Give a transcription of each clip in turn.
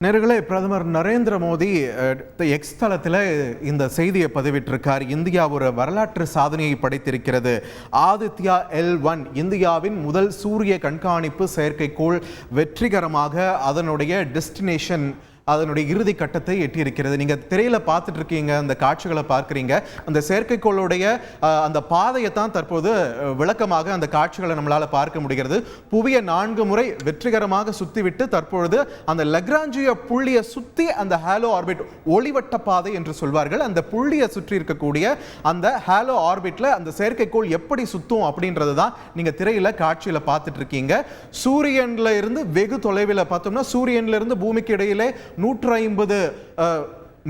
நேர்களே, பிரதமர் நரேந்திர மோடி எக்ஸ் தளத்தில் இந்த செய்தியை பதிவிட்டிருக்கார். இந்தியா ஒரு வரலாற்று சாதனையை படைத்திருக்கிறது. ஆதித்யா L1 இந்தியாவின் முதல் சூரிய கண்காணிப்பு செயற்கைக்கோள் வெற்றிகரமாக அதனுடைய டெஸ்டினேஷன் அதனுடைய இறுதி கட்டத்தை எட்டியிருக்கிறது. நீங்க திரையில பார்த்துட்டு இருக்கீங்க, அந்த காட்சிகளை பார்க்குறீங்க. அந்த செயற்கைக்கோளுடைய அந்த பாதையை தான் தற்போது விளக்கமாக அந்த காட்சிகளை நம்மளால பார்க்க முடிகிறது. புவியை 4 முறை வெற்றிகரமாக சுத்திவிட்டு தற்பொழுது அந்த லக்ராஞ்சிய புள்ளியை சுத்தி அந்த ஹாலோ ஆர்பிட் ஒளிவட்ட பாதை என்று சொல்வார்கள், அந்த புள்ளியை சுற்றி இருக்கக்கூடிய அந்த ஹாலோ ஆர்பிட்ல அந்த செயற்கைக்கோள் எப்படி சுத்தும் அப்படின்றது தான் நீங்க திரையில காட்சியில பார்த்துட்டு இருக்கீங்க. சூரியன்ல இருந்து வெகு தொலைவில் பார்த்தோம்னா, சூரியன்ல இருந்து பூமிக்கு இடையிலே 150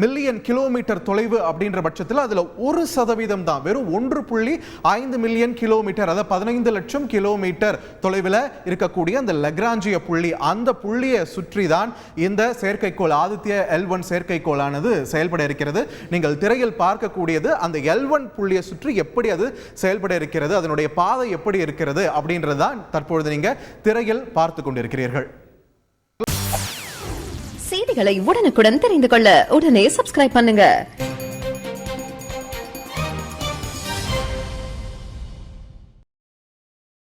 மில்லியன் கிலோமீட்டர் தொலைவு அப்படின்ற பட்சத்தில் அதுல 1% தான், வெறும் 1.5 மில்லியன் கிலோமீட்டர், அதாவது 15 லட்சம் கிலோமீட்டர் தொலைவில் இருக்கக்கூடிய அந்த லக்ராஞ்சிய புள்ளி, அந்த புள்ளியை சுற்றி தான் இந்த செயற்கைக்கோள் ஆதித்யா L1 செயற்கைக்கோளானது செயல்பட இருக்கிறது. நீங்கள் திரையில் பார்க்கக்கூடியது அந்த L1 புள்ளியை சுற்றி எப்படி அது செயல்பட இருக்கிறது, அதனுடைய பாதை எப்படி இருக்கிறது அப்படின்றது தான் தற்பொழுது நீங்க திரையில் பார்த்து கொண்டிருக்கிறீர்கள். செய்திகளை உடனுக்குடன் தெரிந்து கொள்ள உடனே சப்ஸ்கிரைப் பண்ணுங்க.